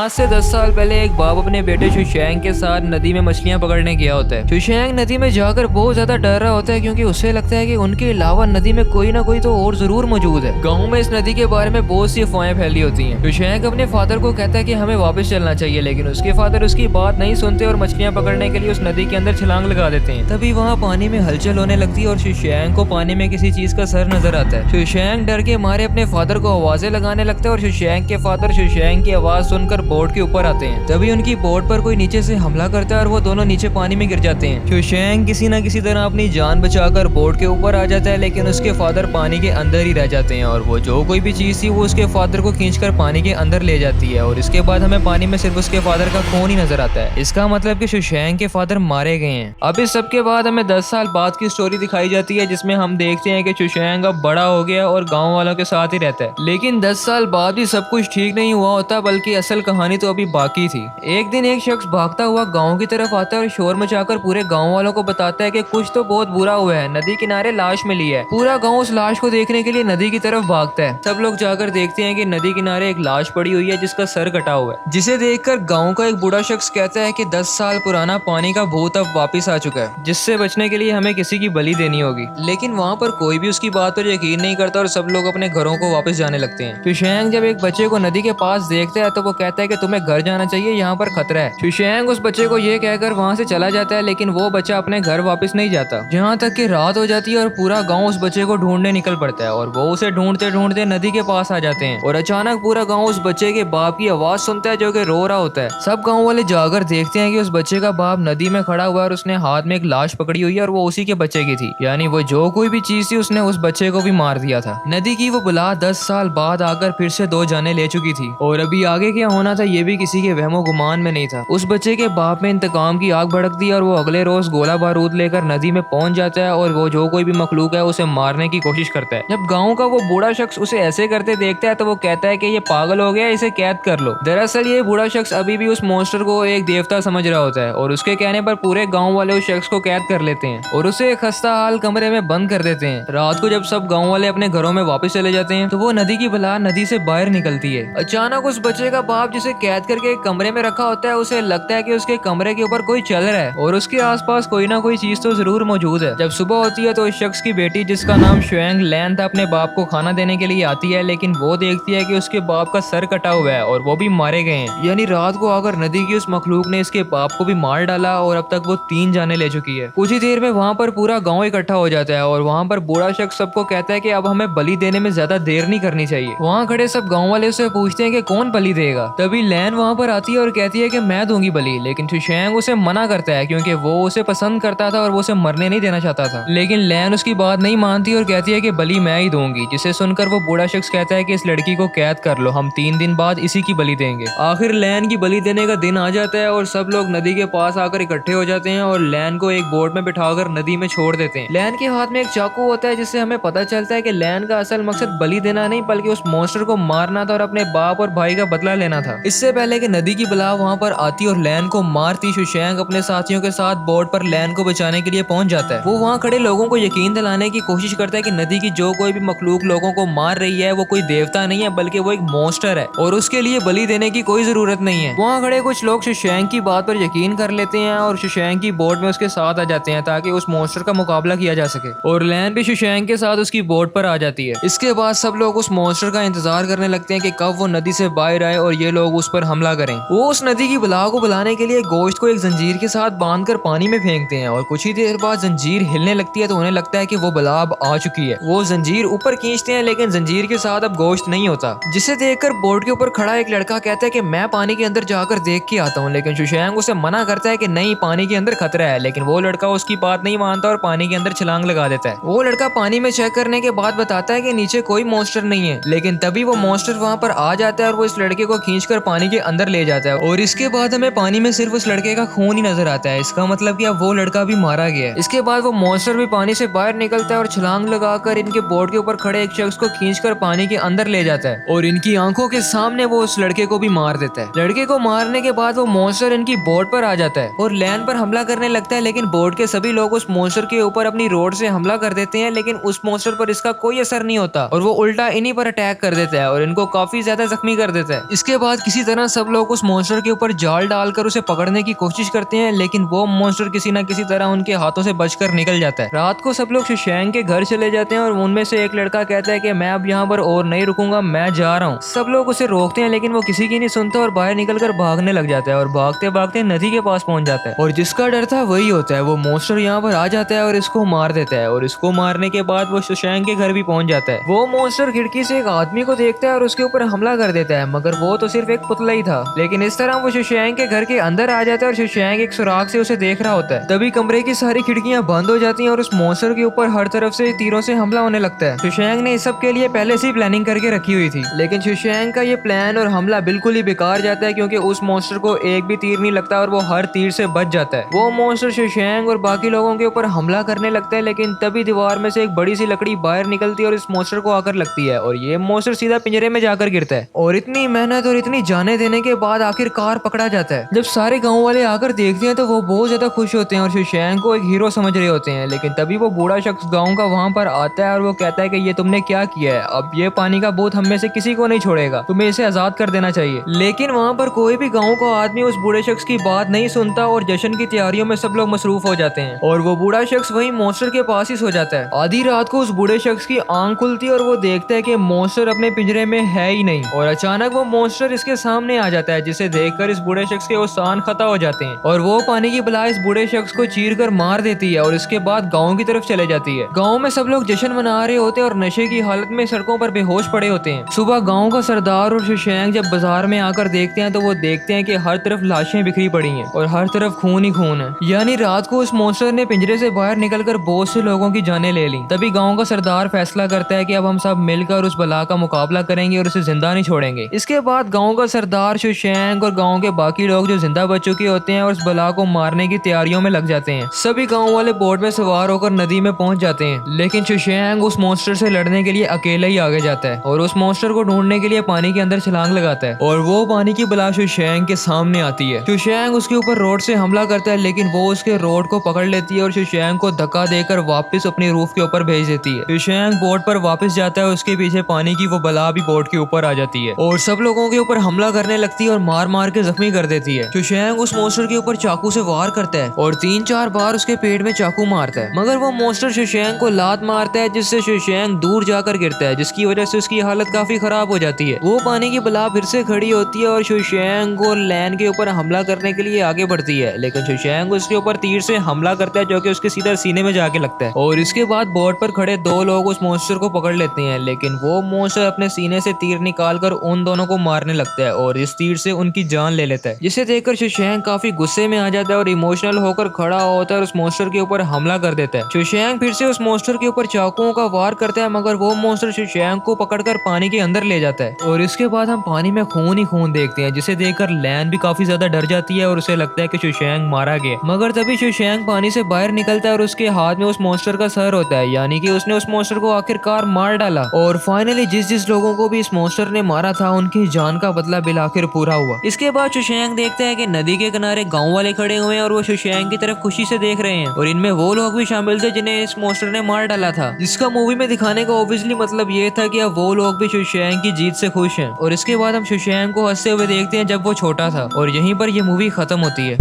आज से 10 साल पहले एक बाप अपने बेटे शुशैंक के साथ नदी में मछलियां पकड़ने गया होता है। शुशैंक नदी में जाकर बहुत ज्यादा डर रहा होता है क्योंकि उसे लगता है कि उनके अलावा नदी में कोई ना कोई तो और जरूर मौजूद है। गाँव में इस नदी के बारे में बहुत सी अफवाहें फैली होती हैं। शुशैंक अपने फादर को कहता है कि हमें वापस चलना चाहिए, लेकिन उसके फादर उसकी बात नहीं सुनते और मछलियां पकड़ने के लिए उस नदी के अंदर छलांग लगा देते हैं। तभी वहाँ पानी में हलचल होने लगती है और शुशैंक को पानी में किसी चीज का सर नजर आता है। शुशैंक डर के मारे अपने फादर को आवाजें लगाने लगता है और शुशैंक के फादर शुशैंक की आवाज सुनकर बोट के ऊपर आते हैं। तभी उनकी बोट पर कोई नीचे से हमला करता है और वो दोनों नीचे पानी में गिर जाते हैं। शुशैंक किसी न किसी तरह अपनी जान बचाकर बोट के ऊपर आ जाता है, लेकिन उसके फादर पानी के अंदर ही रह जाते हैं और वो जो कोई भी चीज थी वो उसके फादर को खींचकर पानी के अंदर ले जाती है। और इसके बाद हमें पानी में सिर्फ उसके फादर का खून ही नजर आता है। इसका मतलब कि शुशैंक के फादर मारे गए हैं। अब इस सब के बाद हमें 10 साल बाद की स्टोरी दिखाई जाती है, जिसमें हम देखते हैं कि शुशैंक अब बड़ा हो गया और गाँव वालों के साथ ही रहता है। लेकिन 10 साल बाद भी सब कुछ ठीक नहीं हुआ होता, बल्कि असल कहानी तो अभी बाकी थी। एक दिन एक शख्स भागता हुआ गांव की तरफ आता है और शोर मचाकर पूरे गांव वालों को बताता है कि कुछ तो बहुत बुरा हुआ है, नदी किनारे लाश मिली है। पूरा गांव उस लाश को देखने के लिए नदी की तरफ भागता है। सब लोग जाकर देखते हैं कि नदी किनारे एक लाश पड़ी हुई है जिसका सर कटा हुआ है, जिसे देखकर गाँव का एक बूढ़ा शख्स कहता है कि 10 साल पुराना पानी का भूत अब वापिस आ चुका है, जिससे बचने के लिए हमें किसी की बलि देनी होगी। लेकिन वहाँ पर कोई भी उसकी बात पर यकीन नहीं करता और सब लोग अपने घरों को वापस जाने लगते हैं। शुशैंक जब एक बच्चे को नदी के पास देखता है तो वो कहता है कि तुम्हें घर जाना चाहिए, यहाँ पर खतरा है। शुशैंक उस बच्चे को ये कहकर वहाँ से चला जाता है, लेकिन वो बच्चा अपने घर वापस नहीं जाता। यहाँ तक कि रात हो जाती है और पूरा गांव उस बच्चे को ढूंढने निकल पड़ता है और वो उसे ढूंढते ढूंढते नदी के पास आ जाते हैं। और अचानक पूरा गांव उस बच्चे के बाप की आवाज सुनता है जो कि रो रहा होता है। सब गाँव वाले जाकर देखते हैं कि उस बच्चे का बाप नदी में खड़ा हुआ है और उसने हाथ में एक लाश पकड़ी हुई है और वो उसी के बच्चे की थी। यानी वो जो कोई भी चीज थी उसने उस बच्चे को भी मार दिया था। नदी की वो बुला 10 साल बाद आकर फिर से 2 जाने ले चुकी थी और अभी आगे क्या होना था ये भी किसी के वहमो गुमान में नहीं था। उस बच्चे के बाप में इंतकाम की आग भड़क दी और वो अगले रोज गोला बारूद लेकर नदी में पहुंच जाता है और वो जो कोई भी मखलूक है उसे मारने की कोशिश करता है। जब गाँव का वो बूढ़ा शख्स उसे ऐसे करते देखता है तो वो कहता है कि ये पागल हो गया, इसे कैद कर लो। दरअसल ये बूढ़ा शख्स अभी भी उस मॉन्स्टर को एक देवता समझ रहा होता है और उसके कहने पर पूरे गाँव वाले उस शख्स को कैद कर लेते हैं और उसे एक खस्ता हाल कमरे में बंद कर देते हैं। रात को जब सब गाँव वाले अपने घरों में वापस चले जाते हैं तो वो नदी की बला नदी से बाहर निकलती है। अचानक उस बच्चे का बाप जिसे कैद करके एक कमरे में रखा होता है उसे लगता है कि उसके कमरे के ऊपर कोई चल रहा है और उसके आसपास कोई ना कोई चीज तो जरूर मौजूद है। जब सुबह होती है तो इस शख्स की बेटी जिसका नाम शुएंग लैन था अपने बाप को खाना देने के लिए आती है, लेकिन वो देखती है कि उसके बाप का सर कटा हुआ है और वो भी मारे गए हैं। यानी रात को आकर नदी की उस मखलूक ने इसके बाप को भी मार डाला और अब तक वो 3 जाने ले चुकी है। कुछ ही देर में वहाँ पर पूरा गाँव इकट्ठा हो जाता है और वहाँ पर बूढ़ा शख्स सबको कहता है कि अब हमें बलि देने में ज्यादा देर नहीं करनी चाहिए। वहाँ खड़े सब गाँव वाले उससे पूछते हैं कि कौन बलि देगा। तभी लैन वहाँ पर आती है और कहती है कि मैं दूंगी बलि, लेकिन शुशैंक उसे मना करता है क्योंकि वो उसे पसंद करता था और वो उसे मरने नहीं देना चाहता था। लेकिन लैन उसकी बात नहीं मानती और कहती है कि बलि मैं ही दूंगी, जिसे सुनकर वो बूढ़ा शख्स कहता है कि इस लड़की को कैद कर लो, हम 3 दिन बाद इसी की बलि देंगे। आखिर लैन की बलि देने का दिन आ जाता है और सब लोग नदी के पास आकर इकट्ठे हो जाते हैं और लैन को एक बोट में बिठाकर नदी में छोड़ देते हैं। लैन के हाथ में एक चाकू होता है जिससे हमें पता चलता है कि लैन का असल मकसद बलि देना नहीं बल्कि उस मॉन्स्टर को मारना था और अपने बाप और भाई का बदला लेना था। इससे पहले कि नदी की बला वहाँ पर आती और लैन को मारती, शुशैंक अपने साथियों के साथ बोट पर लैन को बचाने के लिए पहुंच जाता है। वो वहाँ खड़े लोगों को यकीन दिलाने की कोशिश करता है कि नदी की जो कोई भी मखलूक लोगों को मार रही है वो कोई देवता नहीं है बल्कि वो एक मॉन्स्टर है और उसके लिए बलि देने की कोई जरूरत नहीं है। वहाँ खड़े कुछ लोग शुशैंक की बात पर यकीन कर लेते हैं और शुशैंक की बोट में उसके साथ आ जाते हैं ताकि उस मॉन्स्टर का मुकाबला किया जा सके और लैन भी शुशैंक के साथ उसकी बोट पर आ जाती है। इसके बाद सब लोग उस मॉन्स्टर का इंतजार करने लगते हैं कि कब वो नदी से बाहर आए और ये लोग उस पर हमला करें। वो उस नदी की बला को बुलाने के लिए गोश्त को एक जंजीर के साथ बांधकर पानी में फेंकते हैं और कुछ ही देर बाद जंजीर हिलने लगती है तो उन्हें लगता है कि वो बला अब आ चुकी है। वो जंजीर ऊपर खींचते हैं लेकिन जंजीर के साथ अब गोश्त नहीं होता, जिसे देखकर बोट के ऊपर खड़ा एक लड़का कहता है कि मैं पानी के अंदर जाकर देख के आता हूँ, लेकिन शुशैंक उसे मना करता है कि नहीं, पानी के अंदर खतरा है। लेकिन वो लड़का उसकी बात नहीं मानता और पानी के अंदर छलांग लगा देता है। वो लड़का पानी में चेक करने के बाद बताता है कि नीचे कोई मॉन्स्टर नहीं है, लेकिन तभी वो मॉन्स्टर वहाँ पर आ जाता है और वो इस लड़के को खींचकर पानी के अंदर ले जाता है और इसके बाद हमें पानी में सिर्फ उस लड़के का खून ही नजर आता है। इसका मतलब कि अब वो लड़का भी मारा गया है। इसके बाद वो मॉन्स्टर भी पानी से बाहर निकलता है और छलांग लगाकर इनके बोट के ऊपर खड़े एक शख्स को खींचकर पानी के अंदर ले जाता है और इनकी आंखों के सामने वो उस लड़के को भी मार देता है। लड़के को मारने के बाद वो मॉन्स्टर इनकी बोट पर आ जाता है और लैन पर हमला करने लगता है, लेकिन बोट के सभी लोग उस मॉन्स्टर के ऊपर अपनी रोड से हमला कर देते हैं, लेकिन उस मॉन्स्टर पर इसका कोई असर नहीं होता और वो उल्टा इन्हीं पर अटैक कर देता है और इनको काफी ज्यादा जख्मी कर देता है। इसके बाद किसी तरह सब लोग उस मॉन्स्टर के ऊपर जाल डालकर उसे पकड़ने की कोशिश करते हैं, लेकिन वो मॉन्स्टर किसी न किसी तरह उनके हाथों से बचकर निकल जाता है। रात को सब लोग शशांक के घर चले जाते हैं और उनमें से एक लड़का कहता है कि मैं अब यहाँ पर और नहीं रुकूंगा, मैं जा रहा हूँ। सब लोग उसे रोकते हैं लेकिन वो किसी की नहीं सुनता और बाहर निकलकर भागने लग जाता है और भागते भागते नदी के पास पहुंच जाता है। और जिसका डर था वही होता है, वो मॉन्स्टर यहाँ पर आ जाता है और इसको मार देता है। और इसको मारने के बाद वो शशांक के घर भी पहुंच जाता है। वो मॉन्स्टर खिड़की से एक आदमी को देखता है और उसके ऊपर हमला कर देता है, मगर वो तो सिर्फ एक पुतला ही था। लेकिन इस तरह वो शशांक के घर के अंदर आ जाता है और शशांक एक सुराग से उसे देख रहा होता है। तभी कमरे की सारी खिड़कियां बंद हो जाती हैं और उस मॉन्स्टर के ऊपर हर तरफ से तीरों से हमला होने लगता है। शशांक ने इस सब के लिए पहले से ही प्लानिंग करके रखी हुई थी, लेकिन शशांक का ये प्लान और हमला बिल्कुल ही बेकार जाता है क्योंकि उस मॉन्स्टर को एक भी तीर नहीं लगता और वो हर तीर से बच जाता है। वो मॉन्स्टर शशांक और बाकी लोगों के ऊपर हमला करने लगता है, लेकिन तभी दीवार में से एक बड़ी सी लकड़ी बाहर निकलती है और इस मॉन्स्टर को आकर लगती है और ये मॉन्स्टर सीधा पिंजरे में जाकर गिरता है। और इतनी मेहनत और इतनी जाने देने के बाद आखिरकार पकड़ा जाता है। जब सारे गाँव वाले आकर देखते हैं तो वो बहुत ज्यादा खुश होते हैं और शशांक को एक हीरो समझ रहे होते हैं। लेकिन तभी वो बूढ़ा शख्स गाँव का वहाँ पर आता है और वो कहता है कि ये तुमने क्या किया है, अब ये पानी का बोझ हम में से किसी को नहीं छोड़ेगा, तुम्हें इसे आजाद कर देना चाहिए। लेकिन वहाँ पर कोई भी गाँव का आदमी उस बूढ़े शख्स की बात नहीं सुनता और जश्न की तैयारियों में सब लोग मसरूफ हो जाते हैं और वो बूढ़ा शख्स वही मॉन्स्टर के पास ही सो जाता है। आधी रात को उस बूढ़े शख्स की आंख खुलती है और वो देखता है कि मॉन्स्टर अपने पिंजरे में है ही नहीं और अचानक वो मॉन्स्टर इसके सामने आ जाता है, जिसे देखकर इस बूढ़े शख्स के वो सान खता हो जाते हैं और वो पानी की बला इस बूढ़े शख्स को चीर कर मार देती है और इसके बाद गाँव की तरफ चले जाती है। गाँव में सब लोग जश्न मना रहे होते हैं और नशे की हालत में सड़कों पर बेहोश पड़े होते हैं। सुबह गांव का सरदार और शशांक जब बाजार में आकर देखते हैं तो वो देखते हैं कि हर तरफ लाशें बिखरी पड़ी हैं और हर तरफ खून ही खून है, यानी रात को उस मॉन्स्टर ने पिंजरे से बाहर निकलकर बहुत से लोगों की जानें ले ली। तभी गांव का सरदार फैसला करता है कि अब हम सब मिलकर उस बला का मुकाबला करेंगे और उसे जिंदा नहीं छोड़ेंगे। इसके बाद गाँव का सरदार शशांक और गाँव के बाकी लोग जो जिंदा बच चुके होते हैं और उस बला को मारने की तैयारियों में लग जाते हैं। सभी गाँव वाले बोट में सवार होकर नदी में पहुंच जाते हैं, लेकिन शशांक उस मॉन्स्टर से लड़ने के लिए अकेला ही आगे जाता है और उस मॉन्स्टर को ढूंढने के लिए पानी के अंदर छलांग लगाता है और वो पानी की बला शशांक के सामने आती है। शशांक उसके ऊपर रोड से हमला करता है, लेकिन वो उसके रोड को पकड़ लेती है और शशांक को धक्का देकर वापस अपनी रूफ के ऊपर भेज देती है। शशांक बोट पर वापस जाता है, उसके पीछे पानी की वो बला भी बोट के ऊपर आ जाती है और सब लोगों के ऊपर हमला करने लगती है और मार मार के जख्मी कर देती है। शशांक उस मॉन्स्टर के ऊपर चाकू से वार करता है और 3-4 बार उसके पेट में चाकू मारता है, मगर वो मॉन्स्टर शशांक को लात मारता है जिससे शशांक दूर जाकर गिरता है, जिसकी वजह से उसकी हालत काफी खराब हो जाती है। वो पानी की बला फिर से खड़ी होती है और शशांक और लैन के ऊपर हमला करने के लिए आगे बढ़ती है, लेकिन शशांक उसके ऊपर तीर से हमला करता है जो कि उसके सीधा सीने में जाके लगता है और इसके बाद बोट पर खड़े 2 लोग उस मॉन्स्टर को पकड़ लेते हैं, लेकिन वो मॉन्स्टर अपने सीने से तीर निकालकर उन दोनों को मारने लगता है और इस तीर से उनकी जान ले लेता है, जिसे देखकर शशांक काफी गुस्से में आ जाता है और इमोशनल होकर खड़ा होता है और उस मॉन्स्टर के ऊपर हमला कर देता है। शशांक फिर से उस मॉन्स्टर के ऊपर चाकुओं का वार करता है, मगर वो मॉन्स्टर शशांक को पकड़कर पानी के अंदर ले जाता है और इसके बाद हम पानी में खून ही खून देखते हैं, जिसे देखकर लैन भी काफी ज्यादा डर जाती है और उसे लगता है कि शशांक मारा गया। मगर तभी शशांक पानी से बाहर निकलता है और उसके हाथ में उस मॉन्स्टर का सर होता है, यानी कि उसने उस मॉन्स्टर को आखिरकार मार डाला और फाइनली जिस लोगों को भी इस मॉन्स्टर ने मारा था उनकी जान का बदला बिल आखिर पूरा हुआ। इसके बाद शशांक देखता है कि नदी के किनारे गाँव वाले खड़े हुए हैं और वो शशांक की तरफ खुशी से देख रहे हैं और इनमें वो लोग भी शामिल थे जिन्हें इस मॉन्स्टर ने मार डाला था, जिसका मूवी में दिखाने का ऑब्वियसली मतलब ये था कि अब वो लोग भी शशांक की जीत से खुश हैं। और इसके बाद हम शशांक को हंसते हुए देखते हैं जब वो छोटा था और यहीं पर यह मूवी खत्म होती है।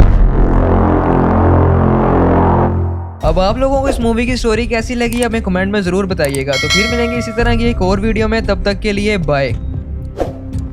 अब आप लोगों को इस मूवी की स्टोरी कैसी लगी हमें कमेंट में जरूर बताइएगा। तो फिर मिलेंगे इसी तरह की एक और वीडियो में, तब तक के लिए बाय।